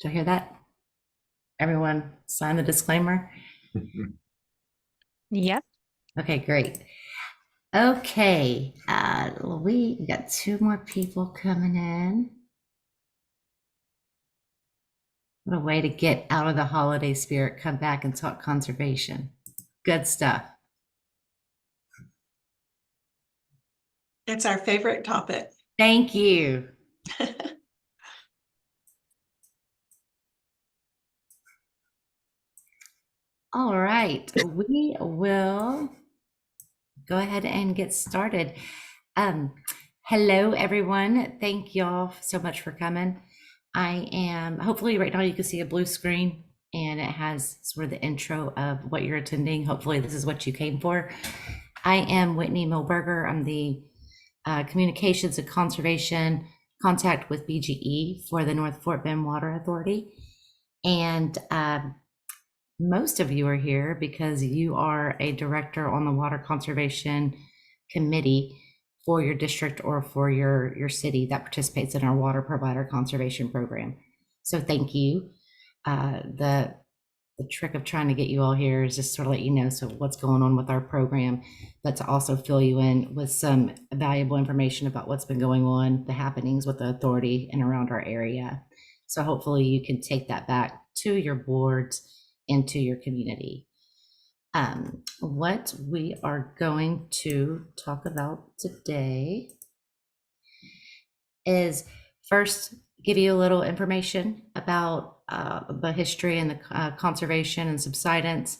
Do I hear that? Everyone sign the disclaimer? Yep. Okay, great. Okay, we got two more people coming in. What a way to get out of the holiday spirit, come back and talk conservation. Good stuff. It's our favorite topic. Thank you. All right, we will go ahead and get started. Um, Hello, everyone. Thank y'all so much for coming. I am, hopefully right now you can see a blue screen and it has sort of the intro of what you're attending. Hopefully this is what you came for. I am Whitney Milberger. I'm the Communications and Conservation Contact with BGE for the North Fort Bend Water Authority. And most of you are here because you are a director on the Water Conservation Committee for your district or for your city that participates in our Water Provider Conservation Program. So thank you. The trick of trying to get you all here is just sort of let you know so what's going on with our program, but to also fill you in with some valuable information about what's been going on, the happenings with the authority and around our area. So hopefully you can take that back to your boards and to your community. What we are going to talk about today is first give you a little information about the history and the conservation and subsidence,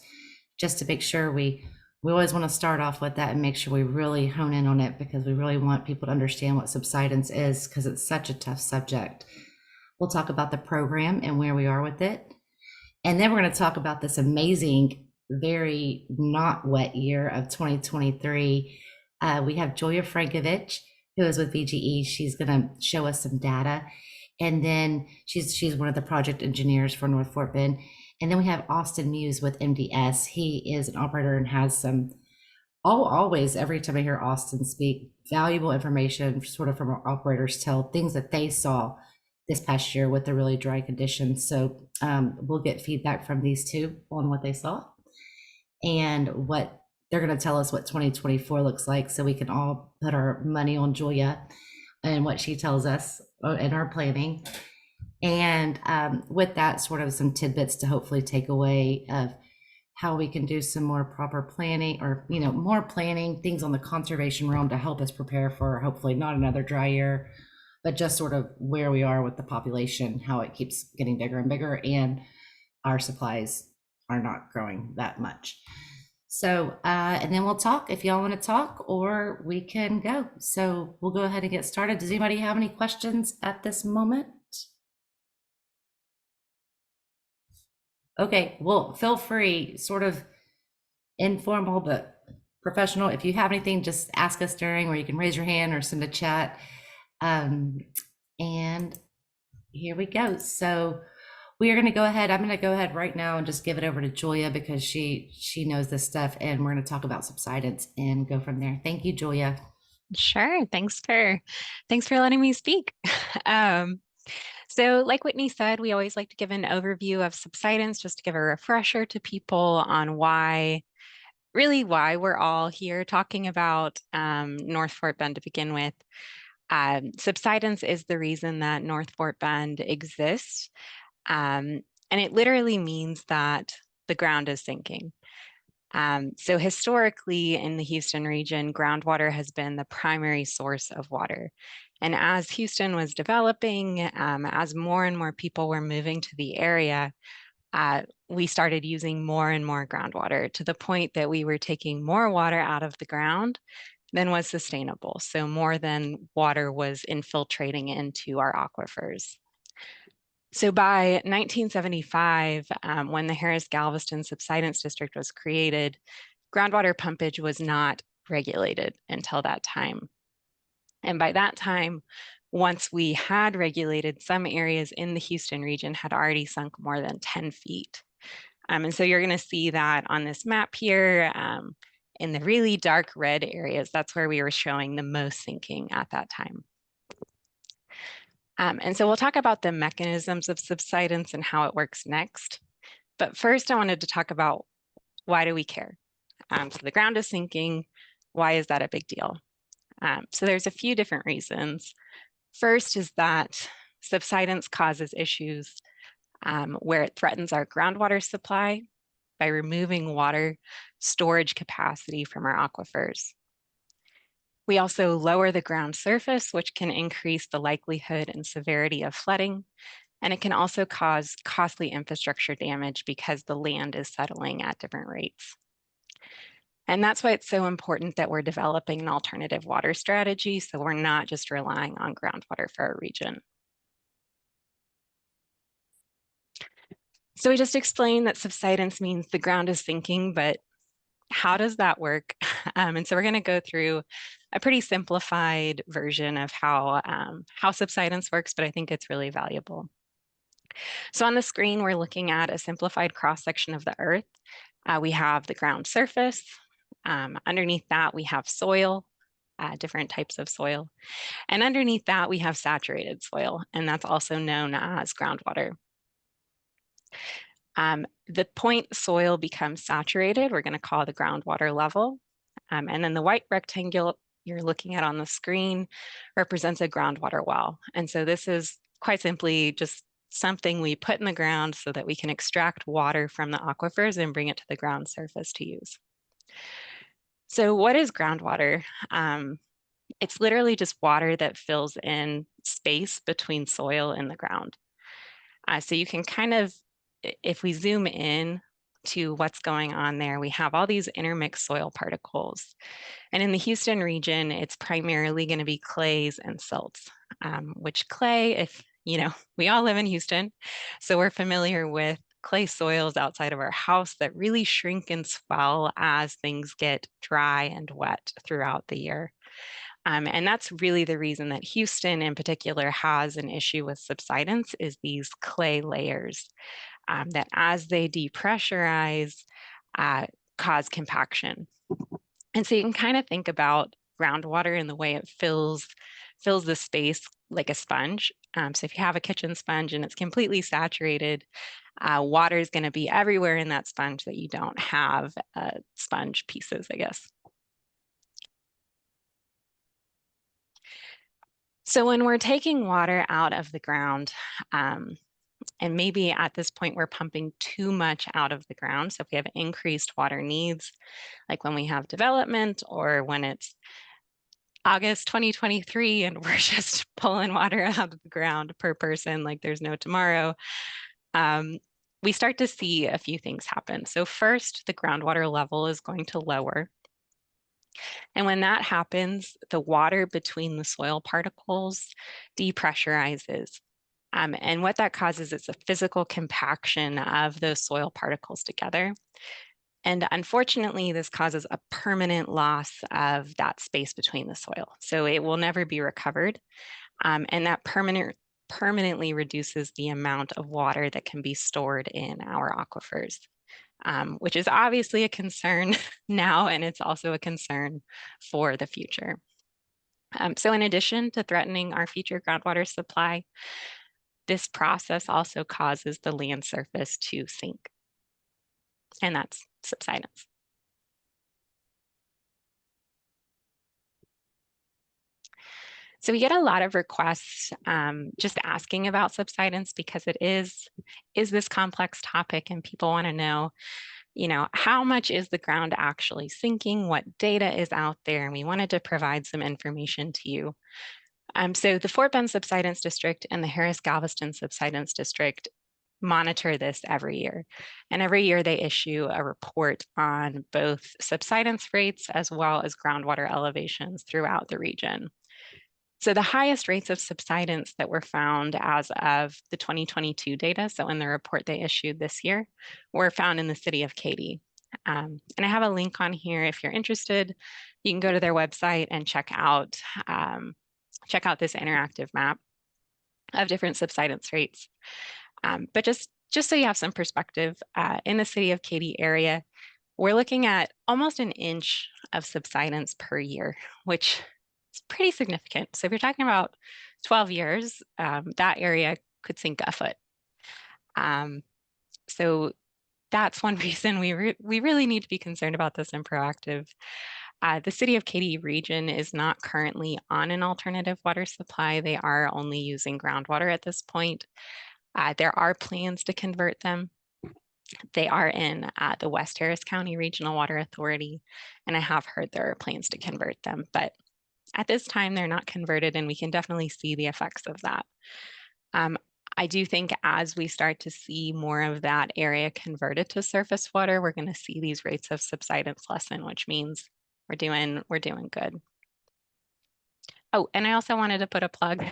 just to make sure we always want to start off with that and make sure we really hone in on it, because we really want people to understand what subsidence is, because it's such a tough subject. We'll talk about the program and where we are with it. And then we're going to talk about this amazing, very not wet year of 2023. We have Julia Frankovich, who is with VGE. She's going to show us some data. And then she's one of the project engineers for North Fort Bend. And then we have Austin Muse with MDS. He is an operator and has some, always, every time I hear Austin speak, valuable information sort of from our operators tell things that they saw this past year with the really dry conditions. So we'll get feedback from these two on what they saw and what they're going to tell us what 2024 looks like, so we can all put our money on Julia and what she tells us in our planning. And with that, sort of some tidbits to hopefully take away of how we can do some more proper planning, or more planning things on the conservation realm to help us prepare for hopefully not another dry year, but just sort of where we are with the population, how it keeps getting bigger and bigger, and our supplies are not growing that much. So, and then we'll talk if y'all want to talk, or we can go. So we'll go ahead and get started. Does anybody have any questions at this moment? Okay, well, feel free, sort of informal but professional. If you have anything, just ask us during, or you can raise your hand or send a chat. And here we go. So we are going to go ahead. I'm going to go ahead right now and just give it over to Julia, because she knows this stuff, and we're going to talk about subsidence and go from there. Thank you, Julia. Sure. Thanks for letting me speak. So like Whitney said, we always like to give an overview of subsidence, just to give a refresher to people on why we're all here talking about North Fort Bend to begin with. Subsidence is the reason that North Fort Bend exists. And it literally means that the ground is sinking. So historically in the Houston region, groundwater has been the primary source of water. And as Houston was developing, as more and more people were moving to the area, we started using more and more groundwater, to the point that we were taking more water out of the ground than was sustainable. So more than water was infiltrating into our aquifers. So by 1975, when the Harris-Galveston Subsidence District was created, groundwater pumpage was not regulated until that time. And by that time, once we had regulated, some areas in the Houston region had already sunk more than 10 feet. And so you're going to see that on this map here, in the really dark red areas, that's where we were showing the most sinking at that time. And so we'll talk about the mechanisms of subsidence and how it works next. But first, I wanted to talk about why do we care? So the ground is sinking. Why is that a big deal? So there's a few different reasons. First is that subsidence causes issues where it threatens our groundwater supply by removing water storage capacity from our aquifers. We also lower the ground surface, which can increase the likelihood and severity of flooding. And it can also cause costly infrastructure damage because the land is settling at different rates. And that's why it's so important that we're developing an alternative water strategy, so we're not just relying on groundwater for our region. So we just explained that subsidence means the ground is sinking, but how does that work? And so we're going to go through a pretty simplified version of how subsidence works, but I think it's really valuable. So on the screen, we're looking at a simplified cross-section of the earth. We have the ground surface. Underneath that, we have soil, different types of soil. And underneath that, we have saturated soil, and that's also known as groundwater. The point soil becomes saturated, we're going to call the groundwater level. And then the white rectangle you're looking at on the screen represents a groundwater well. And so this is quite simply just something we put in the ground so that we can extract water from the aquifers and bring it to the ground surface to use. So what is groundwater? It's literally just water that fills in space between soil and the ground. So you can kind of, if we zoom in to what's going on there, we have all these intermixed soil particles. And in the Houston region, it's primarily going to be clays and silts, which clay, if you know, we all live in Houston, so we're familiar with clay soils outside of our house that really shrink and swell as things get dry and wet throughout the year. And that's really the reason that Houston in particular has an issue with subsidence is these clay layers that as they depressurize, cause compaction. And so you can kind of think about groundwater in the way it fills the space like a sponge. So if you have a kitchen sponge and it's completely saturated, water is going to be everywhere in that sponge that you don't have sponge pieces, I guess. So when we're taking water out of the ground, and maybe at this point we're pumping too much out of the ground. So if we have increased water needs, like when we have development or when it's August 2023 and we're just pulling water out of the ground per person like there's no tomorrow, we start to see a few things happen. So first, the groundwater level is going to lower. And when that happens, the water between the soil particles depressurizes. And what that causes is a physical compaction of those soil particles together. And unfortunately, this causes a permanent loss of that space between the soil. So it will never be recovered. And that permanently reduces the amount of water that can be stored in our aquifers, which is obviously a concern now, and it's also a concern for the future. So in addition to threatening our future groundwater supply, this process also causes the land surface to sink, and that's subsidence. So we get a lot of requests just asking about subsidence because it is this complex topic and people want to know, you know, how much is the ground actually sinking? What data is out there? And we wanted to provide some information to you. So the Fort Bend Subsidence District and the Harris-Galveston Subsidence District monitor this every year. And every year they issue a report on both subsidence rates as well as groundwater elevations throughout the region. So the highest rates of subsidence that were found as of the 2022 data, so in the report they issued this year, were found in the city of Katy. And I have a link on here if you're interested. You can go to their website and check out this interactive map of different subsidence rates. But just so you have some perspective, in the city of Katy area, we're looking at almost an inch of subsidence per year, which is pretty significant. So if you're talking about 12 years, that area could sink a foot. So that's one reason we really need to be concerned about this and proactive. The city of Katy region is not currently on an alternative water supply. They are only using groundwater at this point. There are plans to convert them. They are in the West Harris County Regional Water Authority, and I have heard there are plans to convert them, but at this time they're not converted, and we can definitely see the effects of that. I do think as we start to see more of that area converted to surface water, we're going to see these rates of subsidence lessen, which means we're doing good. Oh, and I also wanted to put a plug.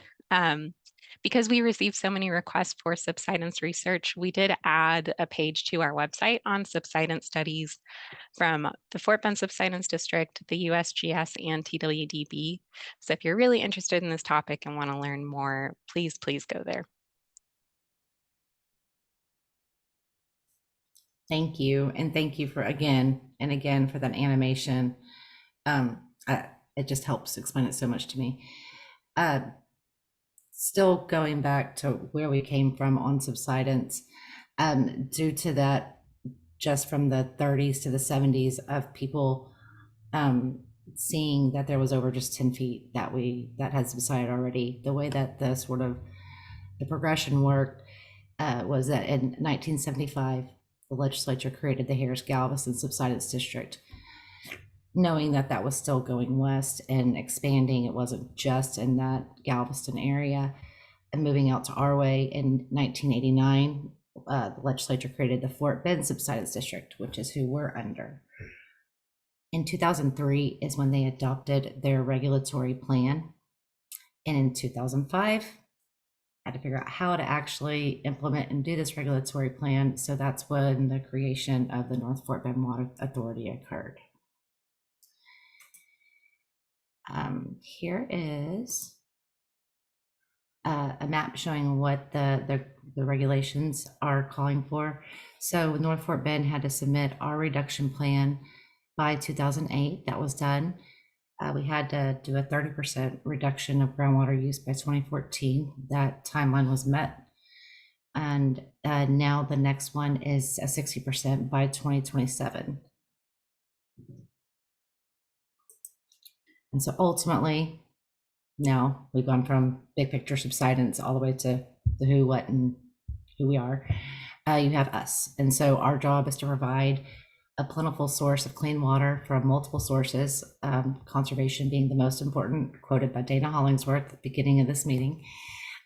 Because we received so many requests for subsidence research, we did add a page to our website on subsidence studies from the Fort Bend Subsidence District, the USGS, and TWDB. So if you're really interested in this topic and want to learn more, please go there. Thank you. And thank you for again and again for that animation. It just helps explain it so much to me. Still going back to where we came from on subsidence, due to that, just from the 30s to the 70s of people seeing that there was over just 10 feet that had subsided already. The way that the sort of the progression worked was that in 1975, the legislature created the Harris-Galveston Subsidence District, knowing that that was still going west and expanding. It wasn't just in that Galveston area. And moving out to our way in 1989, the legislature created the Fort Bend Subsidence District, which is who we're under. In 2003 is when they adopted their regulatory plan. And in 2005, had to figure out how to actually implement and do this regulatory plan. So that's when the creation of the North Fort Bend Water Authority occurred. Here is a map showing what the regulations are calling for. So North Fort Bend had to submit our reduction plan by 2008. That was done. We had to do a 30% reduction of groundwater use by 2014. That timeline was met. And now the next one is a 60% by 2027. And so ultimately, now we've gone from big picture subsidence all the way to the who, what, and who we are. You have us. And so our job is to provide a plentiful source of clean water from multiple sources, conservation being the most important, quoted by Dana Hollingsworth at the beginning of this meeting,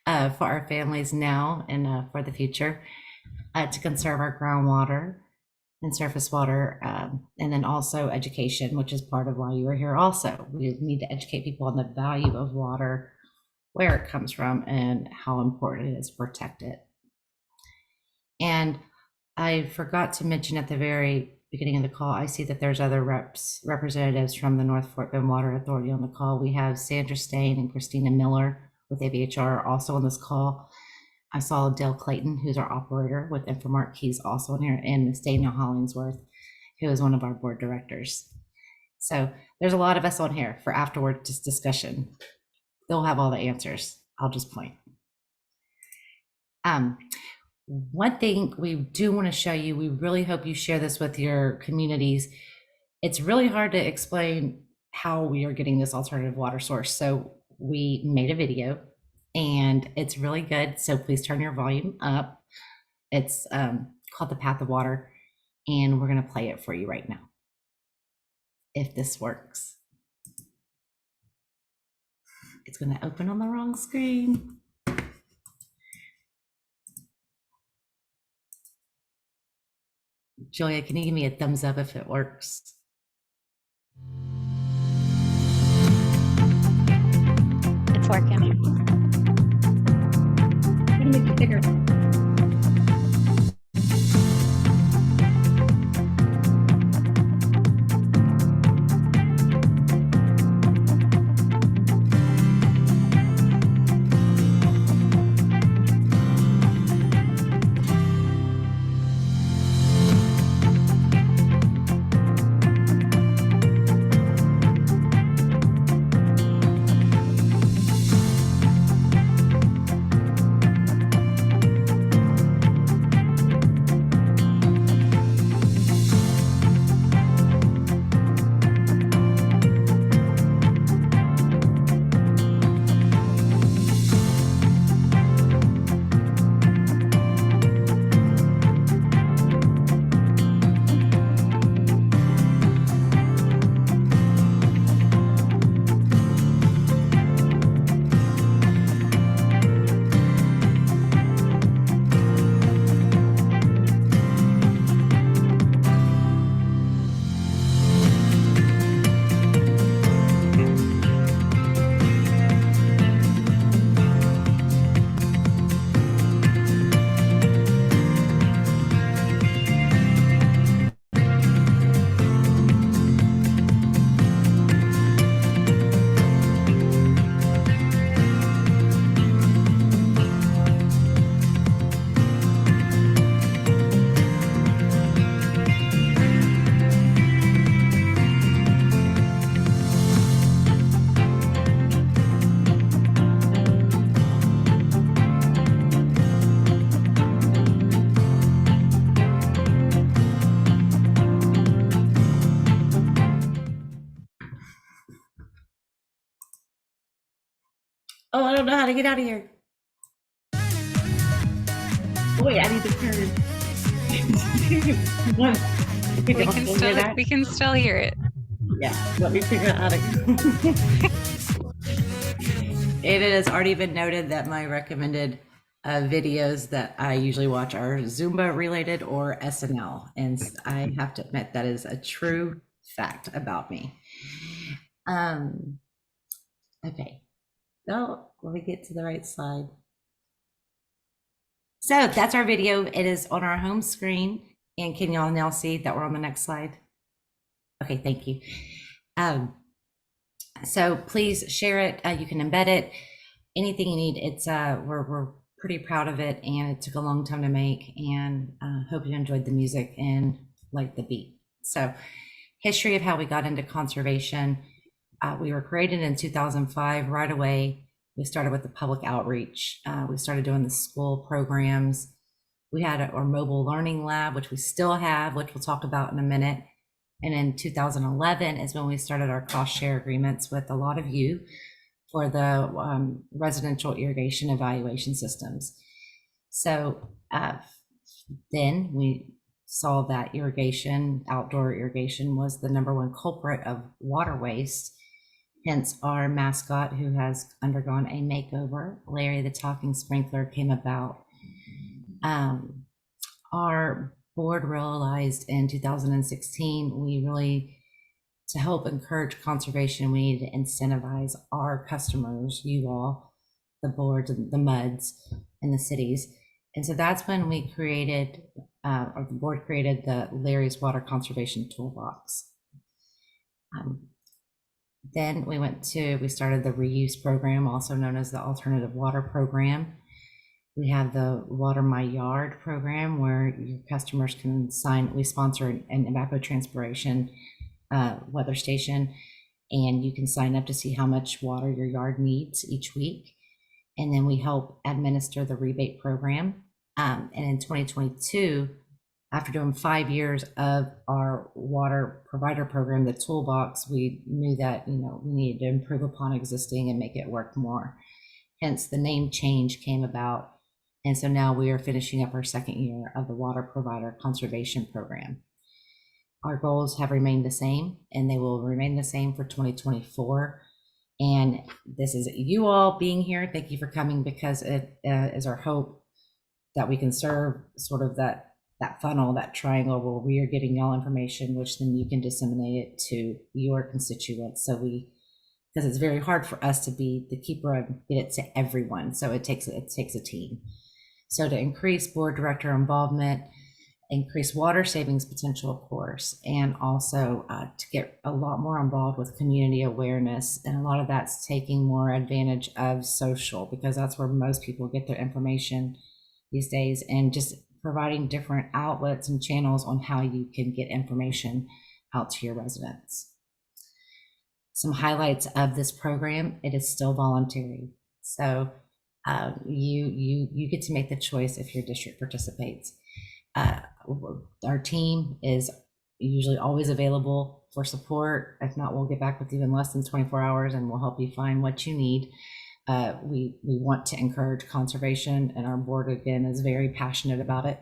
for our families now and for the future, to conserve our groundwater and surface water, and then also education, which is part of why you are here also. We need to educate people on the value of water, where it comes from, and how important it is to protect it. And I forgot to mention at the very beginning of the call, I see that there's other representatives from the North Fort Bend Water Authority on the call. We have Sandra Stain and Christina Miller with AVHR also on this call. I saw Dale Clayton, who's our operator with Infomark. He's also in here, and Dana Hollingsworth, who is one of our board directors. So there's a lot of us on here for afterward discussion. They'll have all the answers. I'll just point. One thing we do want to show you, we really hope you share this with your communities. It's really hard to explain how we are getting this alternative water source. So we made a video and it's really good. So please turn your volume up. It's called The Path of Water, and we're going to play it for you right now, if this works. It's going to open on the wrong screen. Julia, can you give me a thumbs up if it works? It's working. I'm gonna make it bigger. Oh, I don't know how to get out of here. Wait, I need to turn. We can still hear it. Yeah, let me figure out how to. It has already been noted that my recommended videos that I usually watch are Zumba related or SNL, and I have to admit that is a true fact about me. Okay, so let me get to the right slide. So that's our video. It is on our home screen, and can y'all now see that we're on the next slide? Okay, thank you. So please share it. You can embed it. Anything you need. It's we're pretty proud of it, and it took a long time to make. And hope you enjoyed the music and liked the beat. So, history of how we got into conservation. We were created in 2005. Right away, we started with the public outreach. We started doing the school programs. We had our mobile learning lab, which we still have, which we'll talk about in a minute. And in 2011 is when we started our cost share agreements with a lot of you for the residential irrigation evaluation systems. So then we saw that irrigation, outdoor irrigation, was the #1 culprit of water waste. Hence our mascot, who has undergone a makeover, Larry the Talking Sprinkler, came about. Our board realized in 2016, we really, to help encourage conservation, we need to incentivize our customers, you all, the boards, the MUDs, and the cities. And so that's when we created, or the board created the Larry's Water Conservation Toolbox. Then we started the reuse program, also known as the Alternative Water Program. We have the Water My Yard program, where your customers can sign. We sponsor an evapotranspiration weather station, and you can sign up to see how much water your yard needs each week. And then we help administer the rebate program. And in 2022, after doing 5 years of our water provider program, the toolbox, we knew that we needed to improve upon existing and make it work more. Hence, the name change came about. And so now we are finishing up our 2nd year of the Water Provider Conservation Program. Our goals have remained the same, and they will remain the same for 2024. And this is you all being here. Thank you for coming, because it is our hope that we can serve sort of that funnel, that triangle, where we are getting y'all information, which then you can disseminate it to your constituents. So because it's very hard for us to be the keeper and get it to everyone. So it takes a team. So to increase board director involvement, increase water savings potential, of course, and also to get a lot more involved with community awareness. And a lot of that's taking more advantage of social, because that's where most people get their information these days, and just providing different outlets and channels on how you can get information out to your residents. Some highlights of this program: it is still voluntary. So you get to make the choice if your district participates. Our team is usually always available for support. If not, we'll get back with you in less than 24 hours, and we'll help you find what you need. We want to encourage conservation, and our board, again, is very passionate about it.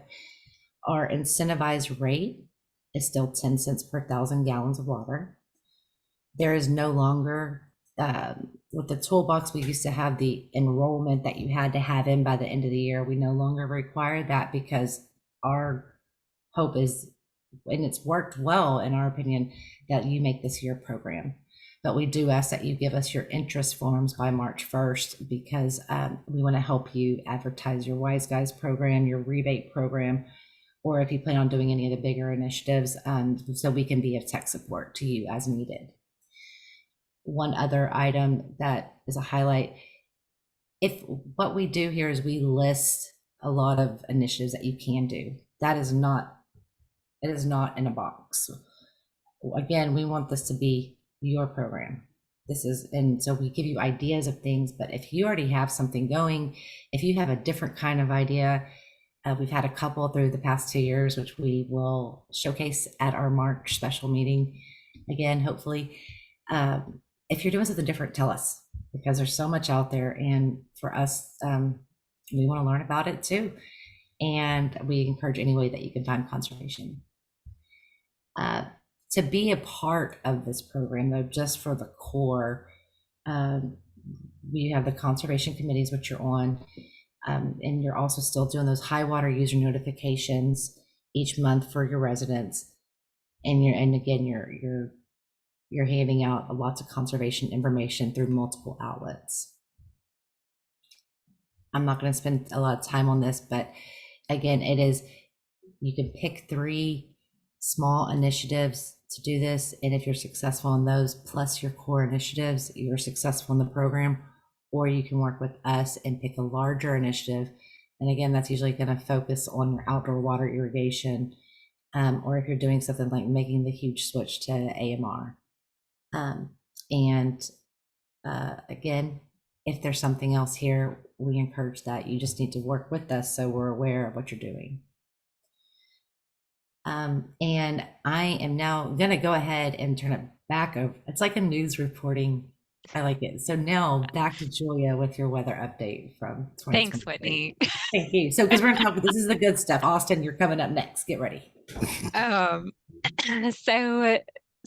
Our incentivized rate is still 10 cents per 1,000 gallons of water. There is no longer, with the toolbox, we used to have the enrollment that you had to have in by the end of the year. We no longer require that, because our hope is, and it's worked well in our opinion, that you make this your program. But we do ask that you give us your interest forms by March 1st, because we want to help you advertise your Wise Guys program, your rebate program, or if you plan on doing any of the bigger initiatives, so we can be of tech support to you as needed. One other item that is a highlight: what we do here is we list a lot of initiatives that you can do. It is not in a box. Again, we want this to be your program. And so we give you ideas of things, but if you already have something going, if you have a different kind of idea, we've had a couple through the past 2 years, which we will showcase at our March special meeting. Again, hopefully, if you're doing something different, tell us. because there's so much out there. And for us, we want to learn about it too. And we encourage any way that you can find conservation. To be a part of this program, though, just for the core, we have the conservation committees, which you're on, and you're also still doing those high water user notifications each month for your residents. And again, you're handing out lots of conservation information through multiple outlets. I'm not going to spend a lot of time on this, but again, you can pick 3 small initiatives to do this. And if you're successful in those, plus your core initiatives, you're successful in the program. Or you can work with us and pick a larger initiative. And again, that's usually going to focus on your outdoor water irrigation, or if you're doing something like making the huge switch to AMR. Again, if there's something else here, we encourage that. You just need to work with us so we're aware of what you're doing. And I am now going to go ahead and turn it back over. It's like a news reporting. I like it. So now back to Julia with your weather update from 2023. Thanks, Whitney. Thank you. So, because we're going to talk, this is the good stuff. Austin, you're coming up next. Get ready. So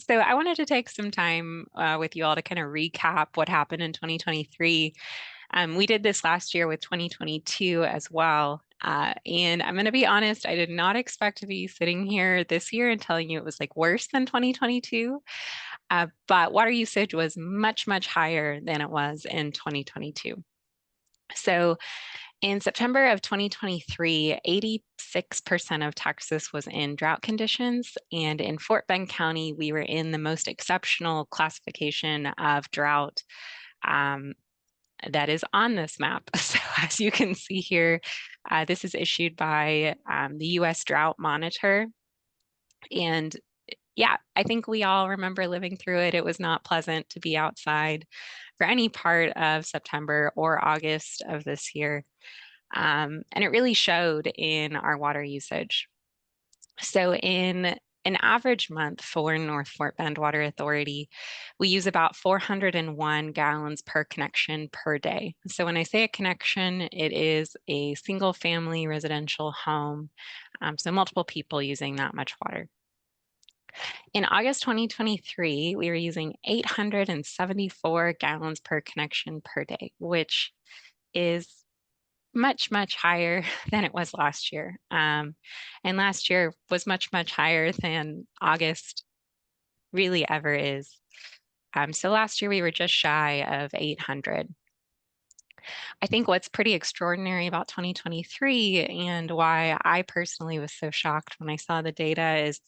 I wanted to take some time with you all to kind of recap what happened in 2023. We did this last year with 2022 as well. And I'm going to be honest, I did not expect to be sitting here this year and telling you it was like worse than 2022. But water usage was much, much higher than it was in 2022. So in September of 2023, 86% of Texas was in drought conditions. And in Fort Bend County, we were in the most exceptional classification of drought that is on this map. So as you can see here, this is issued by the U.S. Drought Monitor. And yeah, I think we all remember living through it. It was not pleasant to be outside for any part of September or August of this year. And it really showed in our water usage. So in an average month for North Fort Bend Water Authority, we use about 401 gallons per connection per day. So when I say a connection, it is a single family residential home. So multiple people using that much water. In August 2023, we were using 874 gallons per connection per day, which is much, much higher than it was last year. And last year was much, much higher than August really ever is. So last year we were just shy of 800. I think what's pretty extraordinary about 2023 and why I personally was so shocked when I saw the data is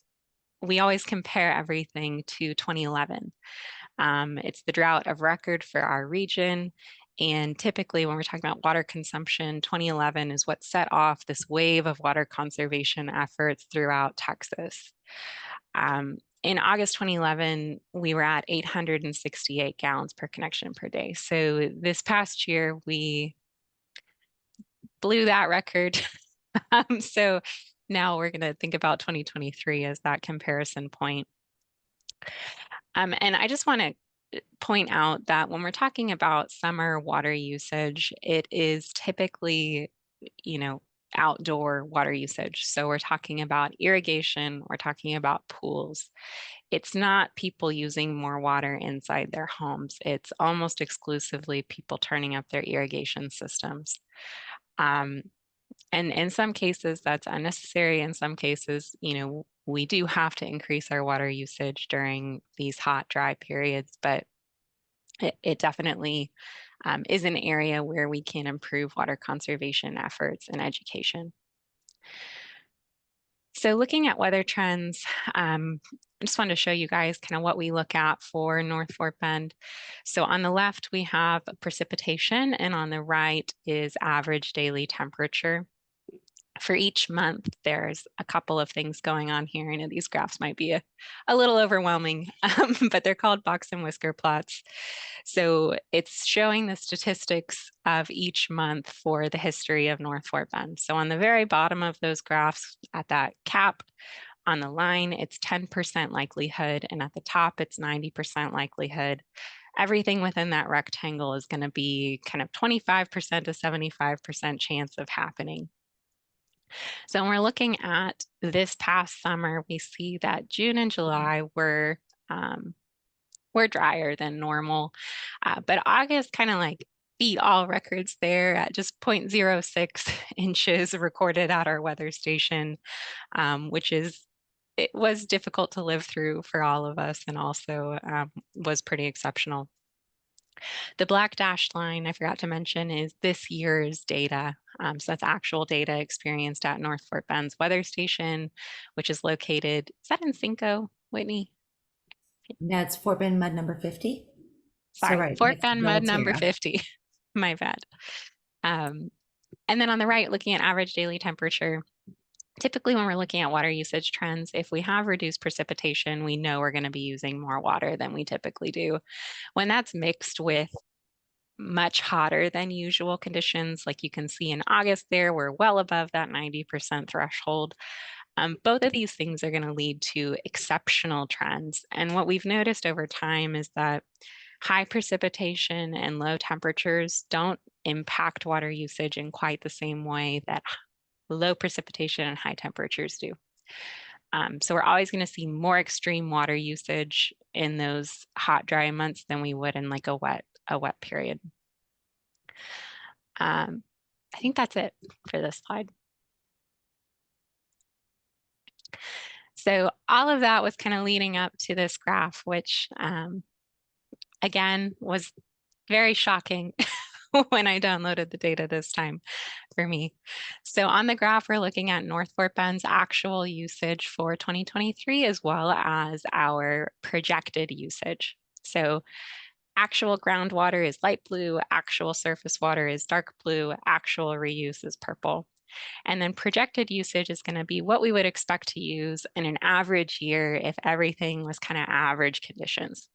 we always compare everything to 2011. It's the drought of record for our region. And typically when we're talking about water consumption, 2011 is what set off this wave of water conservation efforts throughout Texas. In August 2011, we were at 868 gallons per connection per day. So this past year, we blew that record. So now we're going to think about 2023 as that comparison point. And I just want to point out that when we're talking about summer water usage, it is typically, outdoor water usage. So we're talking about irrigation, we're talking about pools. It's not people using more water inside their homes. It's almost exclusively people turning up their irrigation systems. And in some cases, that's unnecessary. In some cases, we do have to increase our water usage during these hot, dry periods, but it definitely is an area where we can improve water conservation efforts and education. So looking at weather trends, I just wanted to show you guys kind of what we look at for North Fort Bend. So on the left, we have precipitation, and on the right is average daily temperature. For each month, there's a couple of things going on here. I know these graphs might be a little overwhelming, but they're called box and whisker plots. So it's showing the statistics of each month for the history of North Fort Bend. So on the very bottom of those graphs, at that cap on the line, it's 10% likelihood, and at the top, it's 90% likelihood. everything within that rectangle is going to be kind of 25% to 75% chance of happening. So when we're looking at this past summer, we see that June and July were drier than normal, but August kind of like beat all records there at just 0.06 inches recorded at our weather station, which it was difficult to live through for all of us, and also was pretty exceptional. The black dashed line I forgot to mention is this year's data. So that's actual data experienced at North Fort Bend's weather station, which is located, is that in Cinco, Whitney? That's Fort Bend Mud number 50. So Sorry, right, Fort next to Bend Mud number Belterra. 50. My bad. And then on the right, looking at average daily temperature, typically when we're looking at water usage trends, if we have reduced precipitation, we know we're going to be using more water than we typically do. When that's mixed with much hotter than usual conditions, like you can see in August there, we're well above that 90% threshold. Both of these things are going to lead to exceptional trends. And what we've noticed over time is that high precipitation and low temperatures don't impact water usage in quite the same way that low precipitation and high temperatures do. So we're always going to see more extreme water usage in those hot, dry months than we would in like a wet period. I think that's it for this slide. So all of that was kind of leading up to this graph, which again was very shocking when I downloaded the data this time for me. So on the graph, we're looking at North Fort Bend's actual usage for 2023, as well as our projected usage. So actual groundwater is light blue, actual surface water is dark blue, actual reuse is purple. And then projected usage is going to be what we would expect to use in an average year if everything was kind of average conditions.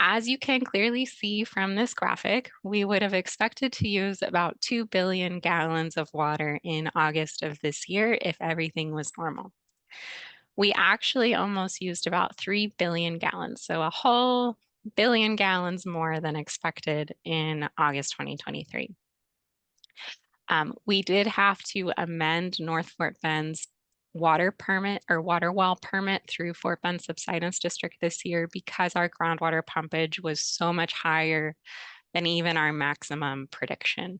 As you can clearly see from this graphic, we would have expected to use about 2 billion gallons of water in August of this year if everything was normal. We actually almost used about 3 billion gallons, so a whole billion gallons more than expected in August 2023. We did have to amend North Fort Bend's water permit or water well permit through Fort Bend Subsidence District this year because our groundwater pumpage was so much higher than even our maximum prediction.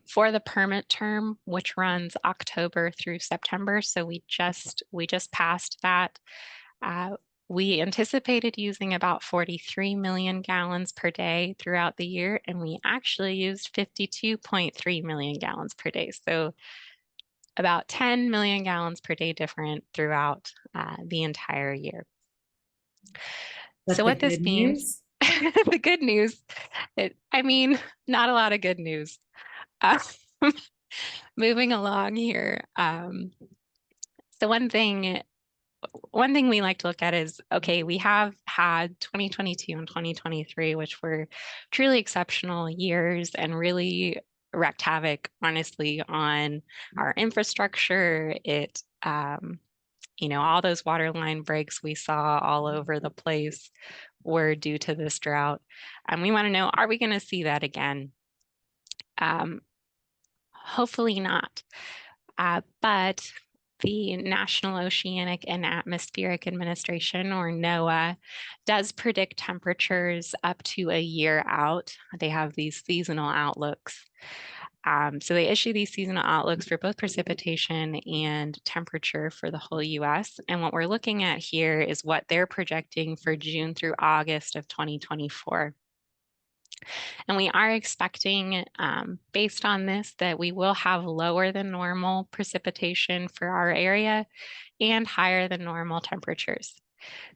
For the permit term, which runs October through September, so we just passed that. We anticipated using about 43 million gallons per day throughout the year, and we actually used 52.3 million gallons per day. So about 10 million gallons per day different throughout the entire year. But so what this means, the good news, I mean, not a lot of good news. Moving along here. So one thing we like to look at is, okay, we have had 2022 and 2023, which were truly exceptional years and really wreaked havoc, honestly, on our infrastructure. It, all those water line breaks we saw all over the place were due to this drought. And we want to know, are we going to see that again? Hopefully not. But the National Oceanic and Atmospheric Administration, or NOAA, does predict temperatures up to a year out. They have these seasonal outlooks. So they issue these seasonal outlooks for both precipitation and temperature for the whole US. And what we're looking at here is what they're projecting for June through August of 2024. And we are expecting, based on this, that we will have lower than normal precipitation for our area and higher than normal temperatures.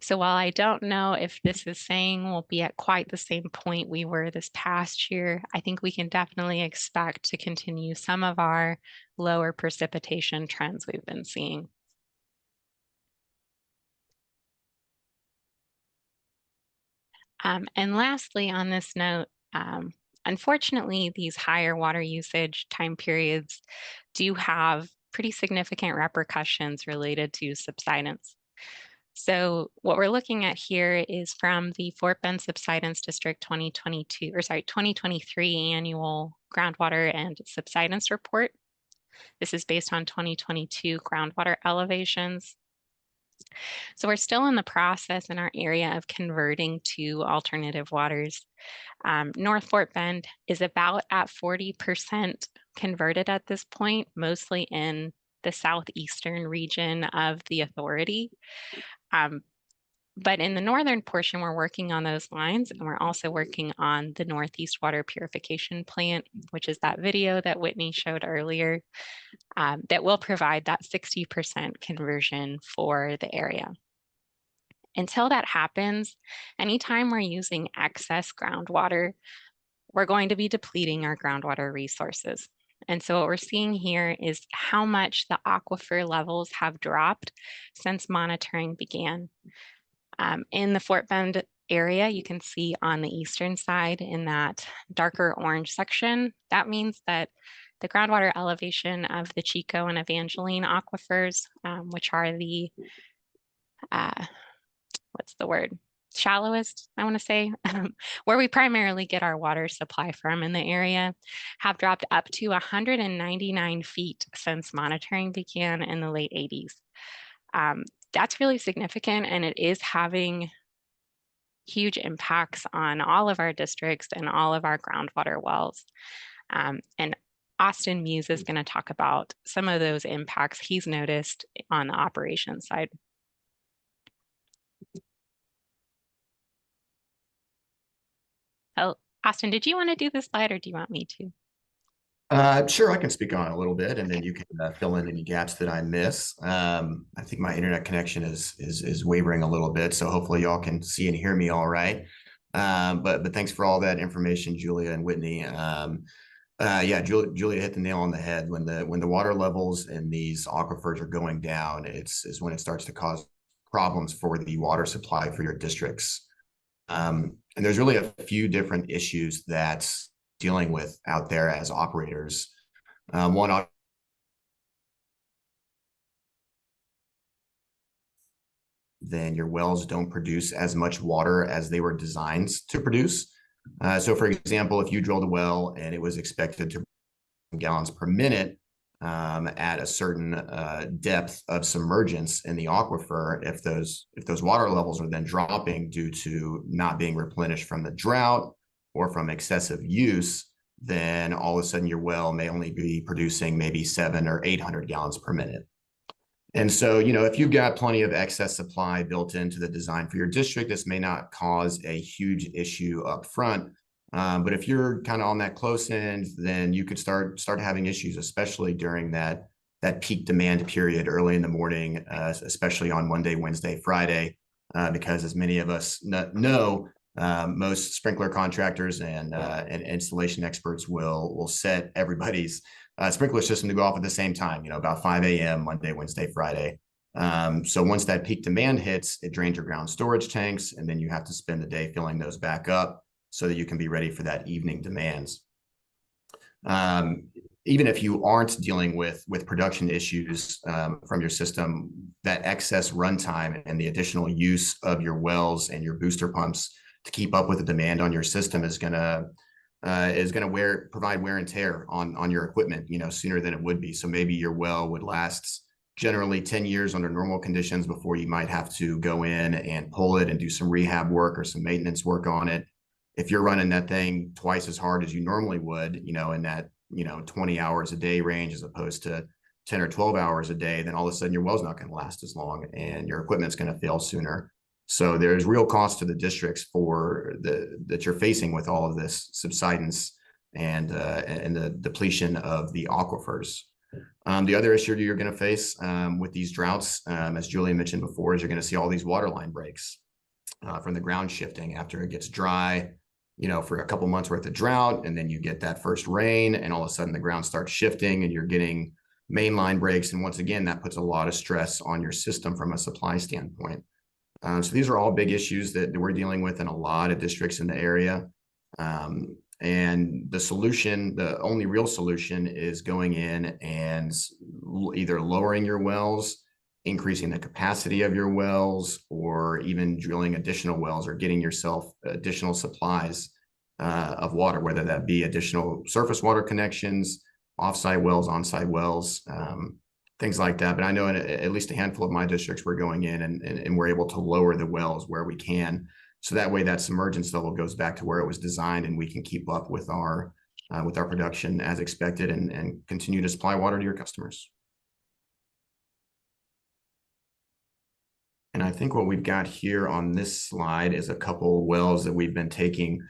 So while I don't know if this is saying we'll be at quite the same point we were this past year, I think we can definitely expect to continue some of our lower precipitation trends we've been seeing. And lastly, on this note, unfortunately, these higher water usage time periods do have pretty significant repercussions related to subsidence. So what we're looking at here is from the Fort Bend Subsidence District 2023 annual groundwater and subsidence report. This is based on 2022 groundwater elevations. So we're still in the process in our area of converting to alternative waters. North Fort Bend is about at 40% converted at this point, mostly in the southeastern region of the authority. But in the northern portion, we're working on those lines, and we're also working on the Northeast Water Purification Plant, which is that video that Whitney showed earlier, that will provide that 60% conversion for the area. Until that happens, anytime we're using excess groundwater, we're going to be depleting our groundwater resources. And so what we're seeing here is how much the aquifer levels have dropped since monitoring began. In the Fort Bend area, you can see on the eastern side in that darker orange section, that means that the groundwater elevation of the Chico and Evangeline aquifers, which are the, shallowest, I want to say, where we primarily get our water supply from in the area, have dropped up to 199 feet since monitoring began in the late 80s. That's really significant, and it is having huge impacts on all of our districts and all of our groundwater wells. And Austin Muse is going to talk about some of those impacts he's noticed on the operations side. Oh, Austin, did you want to do this slide, or do you want me to? Sure, I can speak on it a little bit, and then you can fill in any gaps that I miss. I think my internet connection is wavering a little bit, so hopefully y'all can see and hear me all right. But thanks for all that information, Julia and Whitney. Yeah, Julia hit the nail on the head. When the water levels in these aquifers are going down, is when it starts to cause problems for the water supply for your districts. And there's really a few different issues that's dealing with out there as operators. One, then your wells don't produce as much water as they were designed to produce. So for example, if you drilled a well and it was expected to gallons per minute at a certain depth of submergence in the aquifer, if those water levels are then dropping due to not being replenished from the drought or from excessive use, then all of a sudden your well may only be producing maybe 700 or 800 gallons per minute. And so, if you've got plenty of excess supply built into the design for your district, this may not cause a huge issue up front. But if you're kind of on that close end, then you could start having issues, especially during that peak demand period early in the morning, especially on Monday, Wednesday, Friday, because as many of us know, most sprinkler contractors and installation experts will set everybody's sprinkler system to go off at the same time, about 5 a.m. Monday, Wednesday, Friday. So once that peak demand hits, it drains your ground storage tanks, and then you have to spend the day filling those back up so that you can be ready for that evening demands. Even if you aren't dealing with production issues from your system, that excess runtime and the additional use of your wells and your booster pumps to keep up with the demand on your system is going to provide wear and tear on your equipment, sooner than it would be. So maybe your well would last generally 10 years under normal conditions before you might have to go in and pull it and do some rehab work or some maintenance work on it. If you're running that thing twice as hard as you normally would, in that 20 hours a day range as opposed to 10 or 12 hours a day, then all of a sudden your well's not going to last as long and your equipment's going to fail sooner. So there's real cost to the districts that you're facing with all of this subsidence and the depletion of the aquifers. The other issue you're going to face with these droughts, as Julia mentioned before, is you're going to see all these water line breaks from the ground shifting after it gets dry, for a couple months worth of drought, and then you get that first rain, and all of a sudden the ground starts shifting, and you're getting main line breaks, and once again that puts a lot of stress on your system from a supply standpoint. So these are all big issues that we're dealing with in a lot of districts in the area. And the only real solution is going in and either lowering your wells increasing the capacity of your wells, or even drilling additional wells, or getting yourself additional supplies of water, whether that be additional surface water connections, offsite wells, onsite wells, things like that. But I know in at least a handful of my districts, we're going in and we're able to lower the wells where we can. So that way that submergence level goes back to where it was designed, and we can keep up with our production as expected, and continue to supply water to your customers. And I think what we've got here on this slide is a couple wells that we've been taking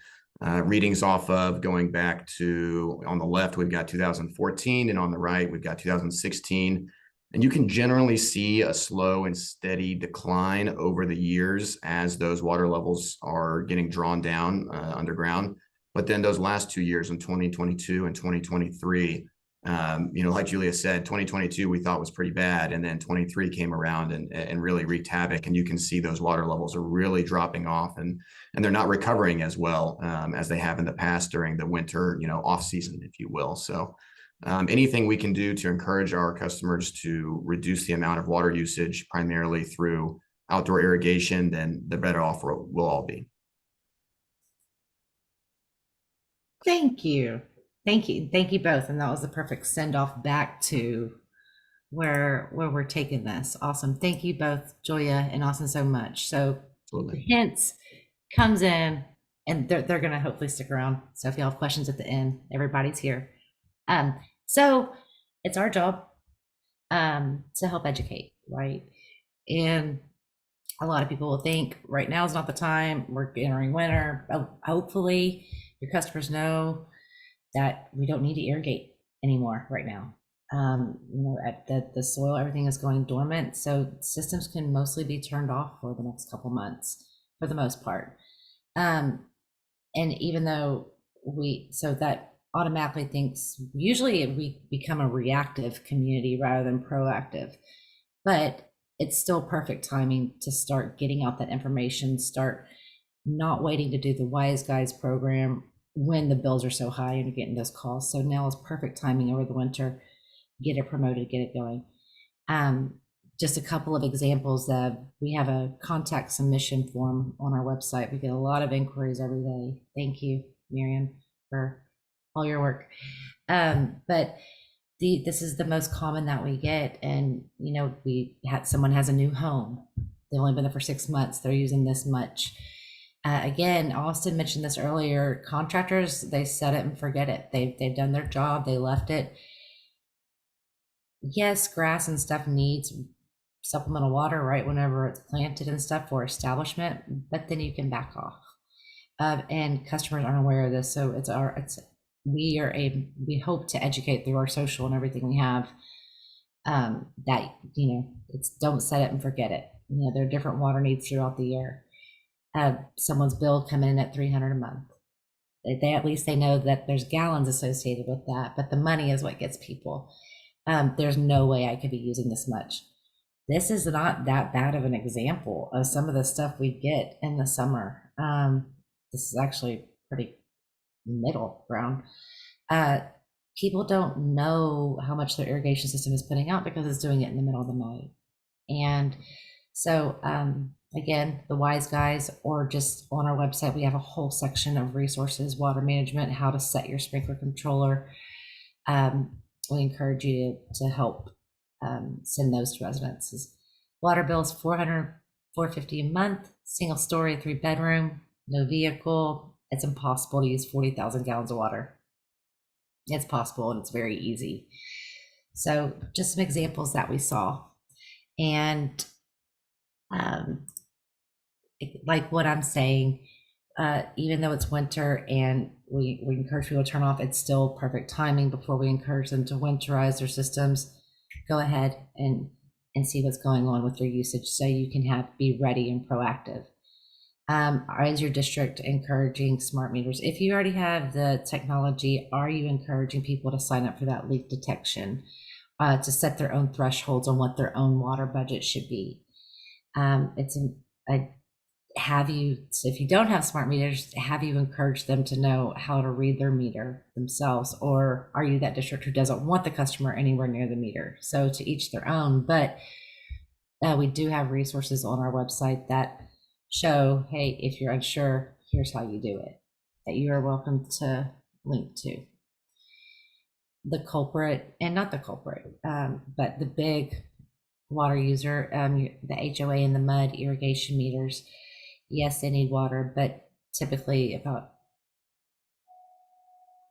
readings off of, going back to, on the left, we've got 2014, and on the right, we've got 2016. And you can generally see a slow and steady decline over the years as those water levels are getting drawn down underground. But then those last 2 years, in 2022 and 2023, like Julia said, 2022 we thought was pretty bad, and then 23 came around and really wreaked havoc. And you can see those water levels are really dropping off, and they're not recovering as well as they have in the past during the winter, off season, if you will. So anything we can do to encourage our customers to reduce the amount of water usage, primarily through outdoor irrigation, then the better off we'll all be. Thank you. Thank you. Thank you both. And that was the perfect send off back to where we're taking this. Awesome. Thank you both, Julia and Austin, so much. So Absolutely. the hints comes in, and they're going to hopefully stick around. So if you have questions at the end, everybody's here. So it's our job to help educate, right? And a lot of people will think right now is not the time. We're entering winter. Hopefully your customers know that we don't need to irrigate anymore right now. At the soil, everything is going dormant. So systems can mostly be turned off for the next couple months for the most part. And even though so that automatically thinks, usually we become a reactive community rather than proactive, but it's still perfect timing to start getting out that information, start not waiting to do the Wise Guys program when the bills are so high and you're getting those calls. So now is perfect timing over the winter, get it promoted, get it going. Just a couple of examples that we have a contact submission form on our website. We get a lot of inquiries every day. Thank you, Miriam, for all your work. But this is the most common that we get. And, someone has a new home. They've only been there for 6 months. They're using this much. Again, Austin mentioned this earlier, contractors, they set it and forget it. They've done their job. They left it. Yes, grass and stuff needs supplemental water, right? Whenever it's planted and stuff for establishment, but then you can back off. And customers aren't aware of this. So we hope to educate through our social and everything we have, that, it's don't set it and forget it. There are different water needs throughout the year. Someone's bill come in at $300 a month. They at least they know that there's gallons associated with that, but the money is what gets people. There's no way I could be using this much. This is not that bad of an example of some of the stuff we get in the summer. This is actually pretty middle ground. People don't know how much their irrigation system is putting out because it's doing it in the middle of the night. And so, again, the Wise Guys, or just on our website, we have a whole section of resources, water management, how to set your sprinkler controller. We encourage you to help send those to residents. Water bill is $450 a month, single story, 3-bedroom, no vehicle. It's impossible to use 40,000 gallons of water. It's possible, and it's very easy. So just some examples that we saw. And like what I'm saying, even though it's winter and we encourage people to turn off, it's still perfect timing before we encourage them to winterize their systems. Go ahead and see what's going on with their usage so you can be ready and proactive. Is your district encouraging smart meters? If you already have the technology, are you encouraging people to sign up for that leak detection, to set their own thresholds on what their own water budget should be? So if you don't have smart meters, have you encouraged them to know how to read their meter themselves? Or are you that district who doesn't want the customer anywhere near the meter? So to each their own, but We do have resources on our website that show, hey, if you're unsure, here's how you do it, that you are welcome to link to. The culprit, and not the culprit, but the big water user, the HOA and the mud irrigation meters, yes, they need water, but typically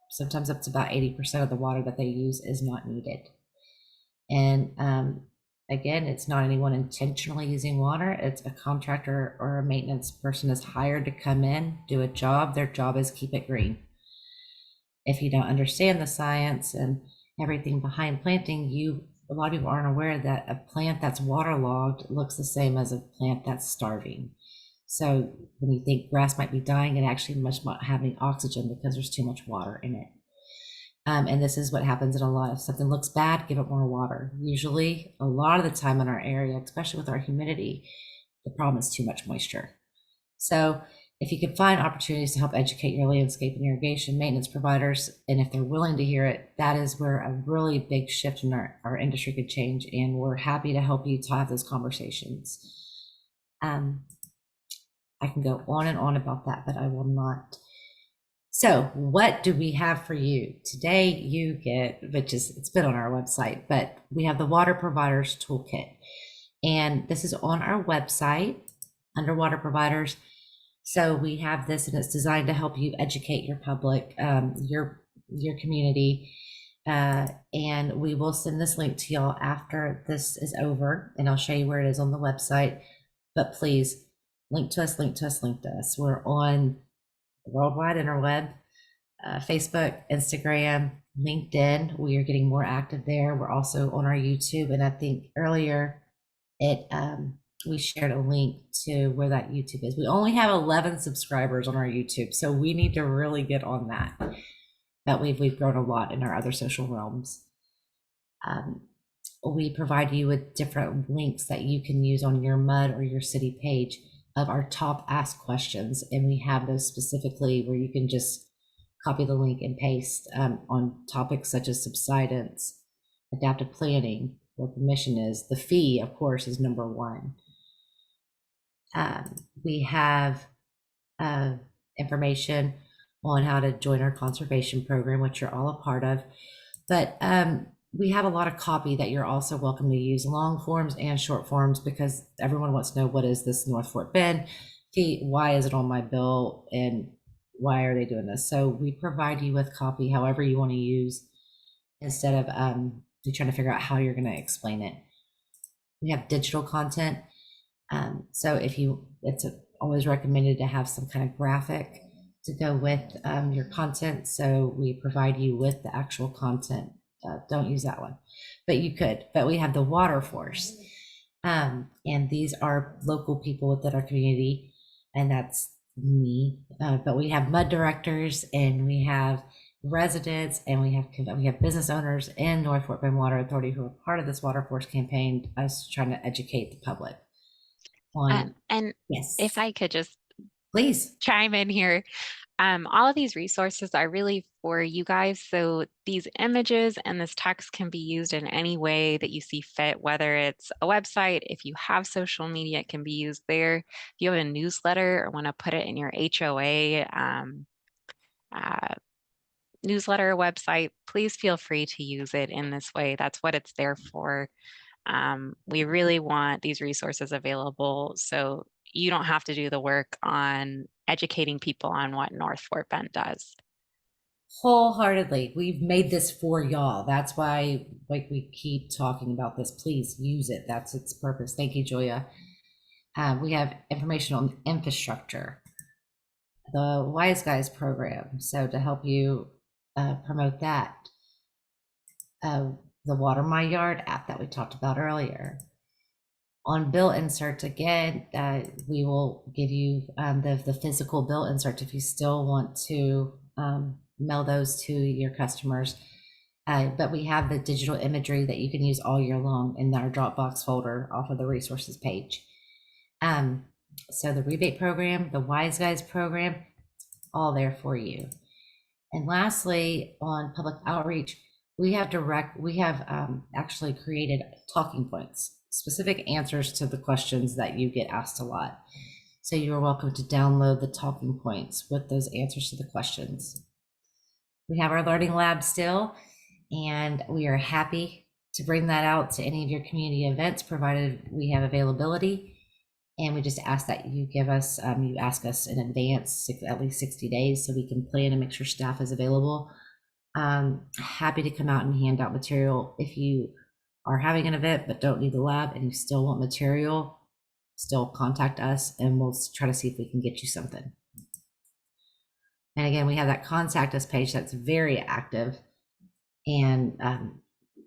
sometimes up to about 80% of the water that they use is not needed. And again, it's not anyone intentionally using water. It's a contractor or a maintenance person is hired to come in, do a job. Their job is keep it green. If you don't understand the science and everything behind planting, a lot of people aren't aware that a plant that's waterlogged looks the same as a plant that's starving. So when you think grass might be dying, it actually must not having oxygen because there's too much water in it. And this is what happens in a lot. If something looks bad, give it more water. Usually, a lot of the time in our area, especially with our humidity, the problem is too much moisture. So if you can find opportunities to help educate your landscape and irrigation maintenance providers, and if they're willing to hear it, that is where a really big shift in our industry could change. And we're happy to help you to have those conversations. I can go on and on about that, but I will not. So what do we have for you today? You get, it's been on our website, but we have the Water Providers Toolkit. And this is on our website under Water Providers. So we have this, and it's designed to help you educate your public, your community. And we will send this link to y'all after this is over, and I'll show you where it is on the website. But please link to us, link to us, link to us. We're on the worldwide interweb, Facebook, Instagram, LinkedIn. We are getting more active there. We're also on our YouTube, and I think earlier we shared a link to where that YouTube is. We only have 11 subscribers on our YouTube, so we need to really get on that. But we've grown a lot in our other social realms. We provide you with different links that you can use on your MUD or your city page of our top asked questions, and we have those specifically where you can just copy the link and paste on topics such as subsidence, adaptive planning, what the mission is. The fee, of course, is number one. We have information on how to join our conservation program, which you're all a part of. But we have a lot of copy that you're also welcome to use, long forms and short forms, because everyone wants to know, what is this North Fort Bend fee? Why is it on my bill? And why are they doing this? So we provide you with copy however you want to use, instead of you trying to figure out how you're going to explain it. We have digital content. So it's always recommended to have some kind of graphic to go with your content. So we provide you with the actual content. Don't use that one, but you could. But we have the Water Force, and these are local people within our community, and that's me. But we have mud directors, and we have residents, and we have business owners in North Fort Bend Water Authority who are part of this Water Force campaign, us trying to educate the public on. And Yes, if I could just please chime in here. All of these resources are really for you guys. So these images and this text can be used in any way that you see fit, whether it's a website, if you have social media, it can be used there. If you have a newsletter or want to put it in your HOA newsletter website, please feel free to use it in this way. That's what it's there for. We really want these resources available so you don't have to do the work on educating people on what North Fort Bend does. Wholeheartedly. We've made this for y'all. That's why, like, we keep talking about this. Please use it. That's its purpose. Thank you, Julia. We have information on infrastructure, the Wise Guys program, so to help you promote that. The Water My Yard app that we talked about earlier. On bill inserts, again, we will give you the physical bill inserts if you still want to mail those to your customers. But we have the digital imagery that you can use all year long in our Dropbox folder off of the resources page. So the rebate program, the Wise Guys program, all there for you. And lastly, on public outreach, we have actually created talking points. specific answers to the questions that you get asked a lot. So you are welcome to download the talking points with those answers to the questions. We have our learning lab still, and we are happy to bring that out to any of your community events, provided we have availability. And we just ask that you give us, you ask us in advance, at least 60 days, so we can plan and make sure staff is available. Happy to come out and hand out material. If you are having an event but don't need the lab and you still want material, still contact us and we'll try to see if we can get you something. And again, we have that contact us page that's very active. And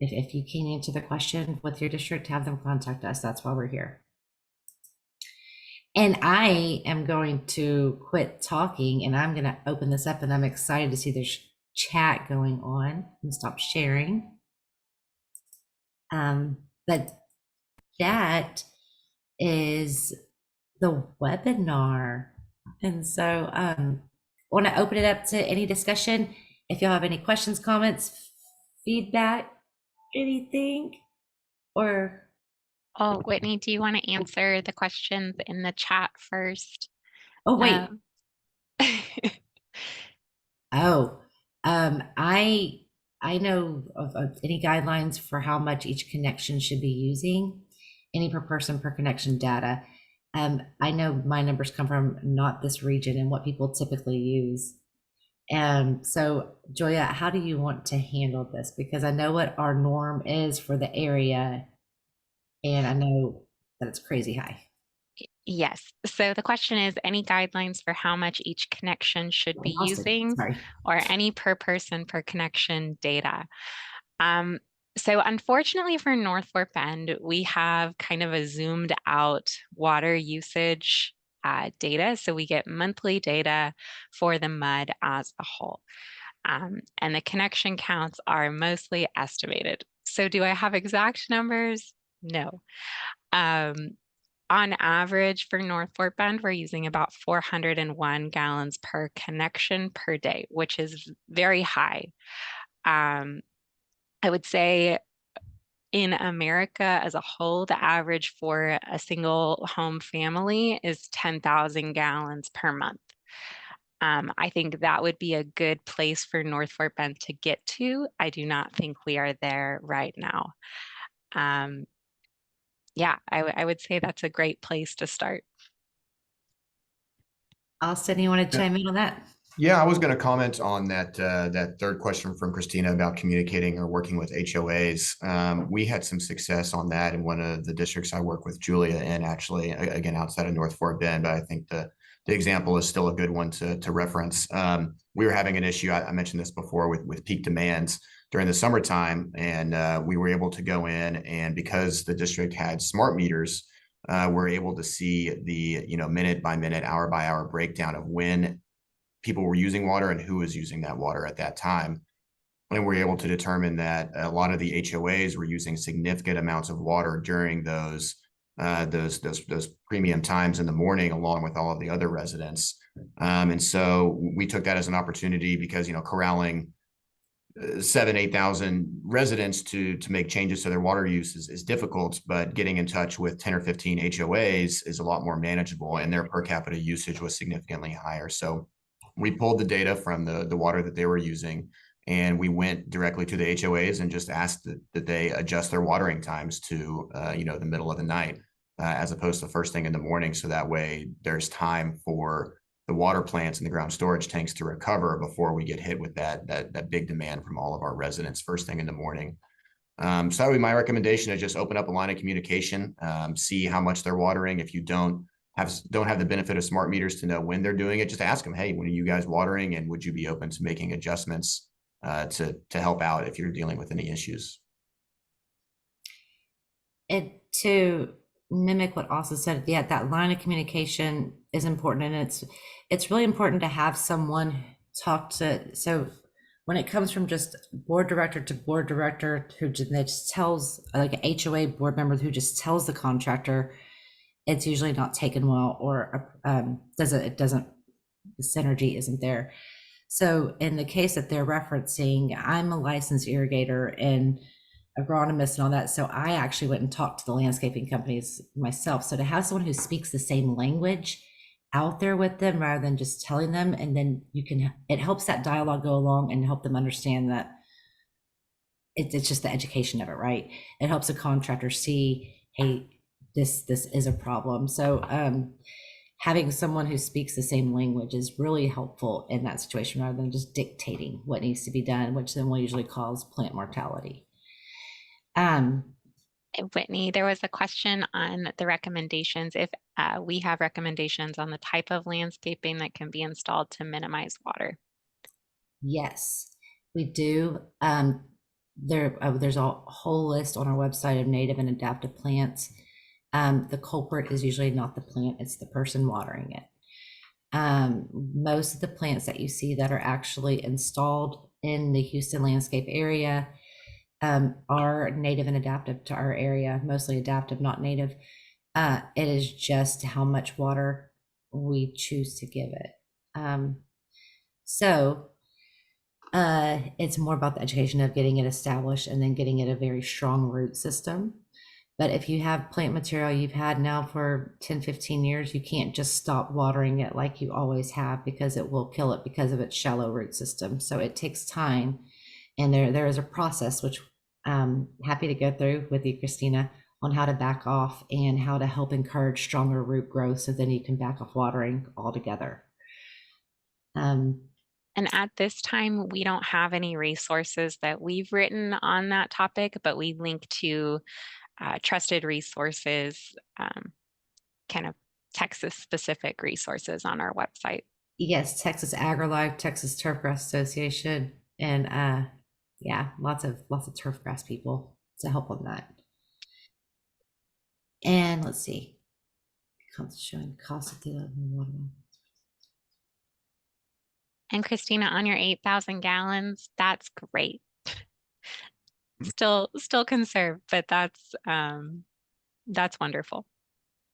if you can't answer the question with your district, have them contact us. That's why we're here. And I am going to quit talking and I'm going to open this up, and I'm excited to see there's chat going on and stop sharing. But that is the webinar. And so I want to open it up to any discussion. If y'all have any questions, comments, feedback, anything, or Oh, Whitney, do you want to answer the questions in the chat first? oh wait. I know of any guidelines for how much each connection should be using, any per person per connection data. I know my numbers come from not this region and what people typically use. So Joya, how do you want to handle this? Because I know what our norm is for the area, and I know that it's crazy high. Yes. So the question is, any guidelines for how much each connection should be using, or any per person per connection data? So unfortunately for North Fort Bend, we have kind of a zoomed out water usage data. So we get monthly data for the mud as a whole. And the connection counts are mostly estimated. So do I have exact numbers? No. On average for North Fort Bend, we're using about 401 gallons per connection per day, which is very high. I would say in America as a whole, the average for a single home family is 10,000 gallons per month. I think that would be a good place for North Fort Bend to get to. I do not think we are there right now. Yeah, I would say that's a great place to start. Austin, you want to chime in on that? Yeah, I was going to comment on that that third question from Christina about communicating or working with HOAs. We had some success on that in one of the districts I work with Julia in, actually, again, outside of North Fort Bend, but I think the example is still a good one to reference. We were having an issue, I mentioned this before, with peak demands during the summertime, and we were able to go in, and because the district had smart meters, we're able to see the minute by minute, hour by hour breakdown of when people were using water and who was using that water at that time. And we're able to determine that a lot of the HOAs were using significant amounts of water during those premium times in the morning, along with all of the other residents. And so we took that as an opportunity, because corralling 8,000 residents to make changes to their water use is difficult, but getting in touch with 10 or 15 HOAs is a lot more manageable, and their per capita usage was significantly higher. So we pulled the data from the water that they were using, and we went directly to the HOAs and just asked that they adjust their watering times to the middle of the night, as opposed to first thing in the morning, so that way there's time for the water plants and the ground storage tanks to recover before we get hit with that big demand from all of our residents first thing in the morning. So that would be my recommendation, is just open up a line of communication, see how much they're watering. If you don't have the benefit of smart meters to know when they're doing it, just ask them, hey, when are you guys watering, and would you be open to making adjustments to help out if you're dealing with any issues? And to mimic what Austin said, yeah, that line of communication is important, and it's really important to have someone talk to. So when it comes from just board director to board director who just tells, like an HOA board member who just tells the contractor, it's usually not taken well, or the synergy isn't there. So in the case that they're referencing, I'm a licensed irrigator, and agronomists and all that. So I actually went and talked to the landscaping companies myself. So to have someone who speaks the same language out there with them rather than just telling them, and then it helps that dialogue go along and help them understand that it's just the education of it, right? It helps a contractor see, hey, this is a problem. So having someone who speaks the same language is really helpful in that situation rather than just dictating what needs to be done, which then will usually cause plant mortality. Whitney, there was a question on the recommendations. If we have recommendations on the type of landscaping that can be installed to minimize water. Yes, we do. There's a whole list on our website of native and adaptive plants. The culprit is usually not the plant, it's the person watering it. Most of the plants that you see that are actually installed in the Houston landscape area are native and adaptive to our area, mostly adaptive, not native. It is just how much water we choose to give it. It's more about the education of getting it established and then getting it a very strong root system. But if you have plant material you've had now for 10, 15 years, you can't just stop watering it like you always have, because it will kill it because of its shallow root system. So it takes time. And there is a process, which I'm happy to go through with you, Christina, on how to back off and how to help encourage stronger root growth. So then you can back off watering altogether. And at this time, we don't have any resources that we've written on that topic, but we link to trusted resources, kind of Texas-specific resources on our website. Yes, Texas AgriLife, Texas Turfgrass Association, and yeah, lots of turfgrass people to help on that. And let's see, showing cost of the water. And Christina, on your 8,000 gallons, that's great. Still conserve, but that's wonderful.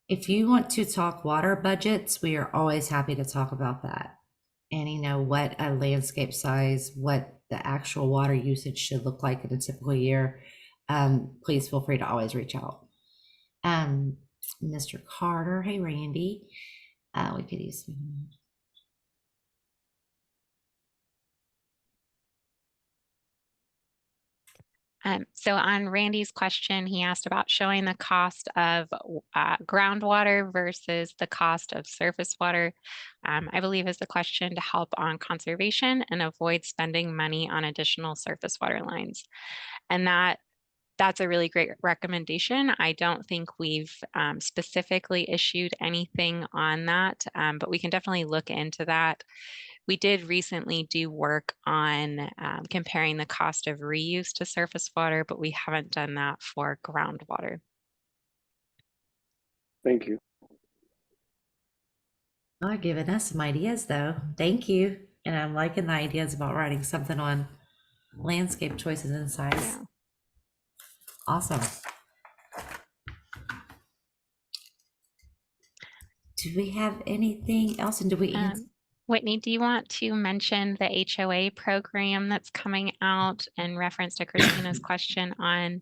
If you want to talk water budgets, we are always happy to talk about that. And you know what a landscape size, what the actual water usage should look like in a typical year. Please feel free to always reach out. Mr. Carter, hey Randy, we could use some. So on Randy's question, he asked about showing the cost of groundwater versus the cost of surface water. I believe is the question to help on conservation and avoid spending money on additional surface water lines. And that's a really great recommendation. I don't think we've specifically issued anything on that, but we can definitely look into that. We did recently do work on comparing the cost of reuse to surface water, but we haven't done that for groundwater. Thank you. Oh, giving us some ideas though. Thank you. And I'm liking the ideas about writing something on landscape choices and size. Yeah. Awesome. Do we have anything else? And do we Whitney, do you want to mention the HOA program that's coming out in reference to Christina's question on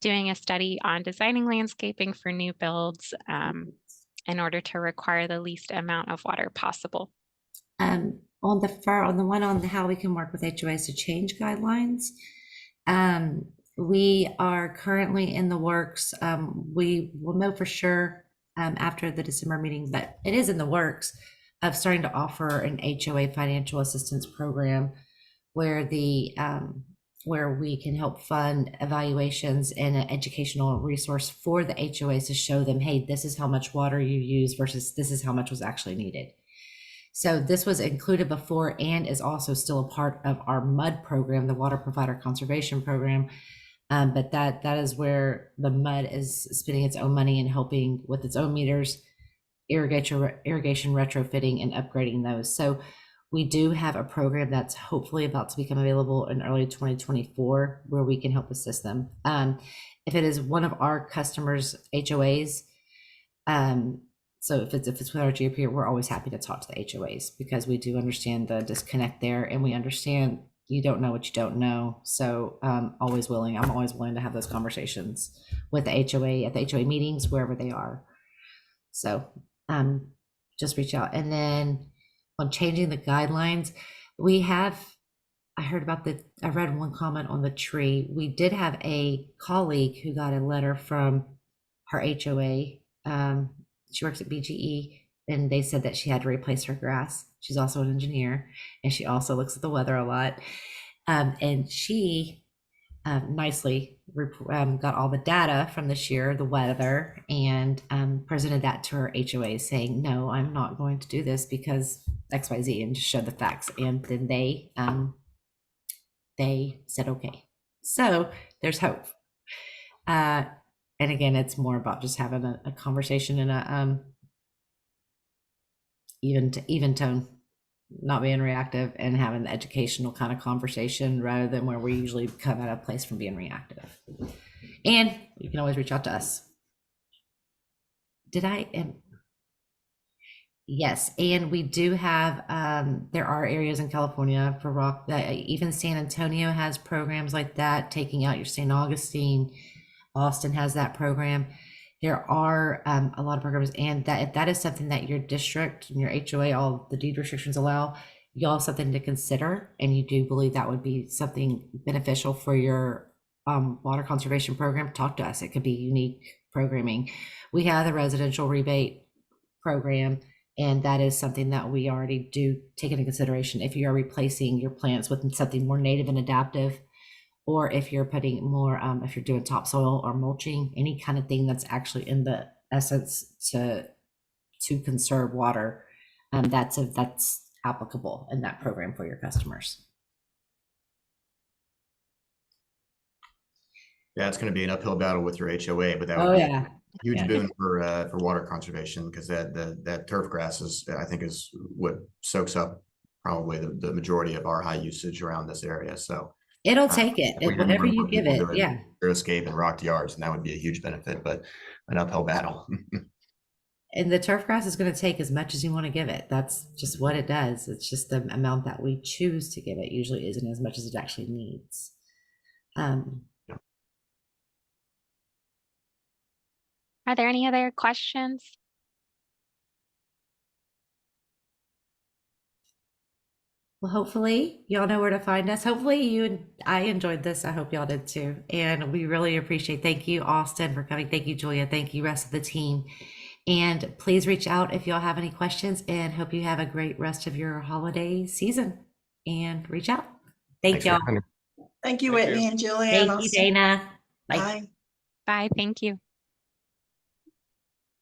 doing a study on designing landscaping for new builds in order to require the least amount of water possible? On the one on how we can work with HOAs to change guidelines, we are currently in the works. We will know for sure after the December meeting, but it is in the works of starting to offer an HOA financial assistance program where where we can help fund evaluations and an educational resource for the HOAs to show them, hey, this is how much water you use versus this is how much was actually needed. So this was included before and is also still a part of our MUD program, the Water Provider Conservation Program. But that is where the MUD is spending its own money and helping with its own meters, irrigation retrofitting and upgrading those. So we do have a program that's hopefully about to become available in early 2024 where we can help assist them. If it is one of our customers' HOAs, so if it's with our GOP, we're always happy to talk to the HOAs because we do understand the disconnect there, and we understand you don't know what you don't know. So I'm always willing to have those conversations with the HOA at the HOA meetings, wherever they are. So just reach out. And then on changing the guidelines, I read one comment on the tree. We did have a colleague who got a letter from her HOA. She works at BGE, and they said that she had to replace her grass. She's also an engineer, and she also looks at the weather a lot. And she nicely got all the data from this year, the weather, and presented that to her HOA, saying, no, I'm not going to do this because XYZ, and just showed the facts. And then they said, okay. So there's hope. And again, it's more about just having a conversation in a even tone, not being reactive, and having the educational kind of conversation rather than where we usually come at a place from being reactive. And you can always reach out to us. Yes, and we do have, there are areas in California for rock, that even San Antonio has programs like that, taking out your St. Augustine. Austin has that program. There are a lot of programs, and that if that is something that your district and your HOA, all the deed restrictions allow, you all have something to consider, and you do believe that would be something beneficial for your water conservation program, talk to us. It could be unique programming. We have the residential rebate program, and that is something that we already do take into consideration if you are replacing your plants with something more native and adaptive, or if you're putting more, if you're doing topsoil or mulching, any kind of thing that's actually in the essence to conserve water, that's applicable in that program for your customers. Yeah, it's going to be an uphill battle with your HOA, but that would be a huge Yeah. boon for water conservation, because that turf grass I think is what soaks up probably the majority of our high usage around this area. So It'll take it, we hear whatever more and you more give people it. doing Yeah. Xeriscape and rocked yards, and that would be a huge benefit, but an uphill battle. And the turf grass is going to take as much as you want to give it. That's just what it does. It's just the amount that we choose to give it usually isn't as much as it actually needs. Are there any other questions? Well, hopefully y'all know where to find us. Hopefully you and I enjoyed this. I hope y'all did too. And we really appreciate, thank you, Austin, for coming. Thank you, Julia. Thank you, rest of the team. And please reach out if y'all have any questions, and hope you have a great rest of your holiday season, and reach out. Thank y'all. Thank you, Whitney and Julianne. Thank you, Dana. Bye. Bye. Bye, thank you.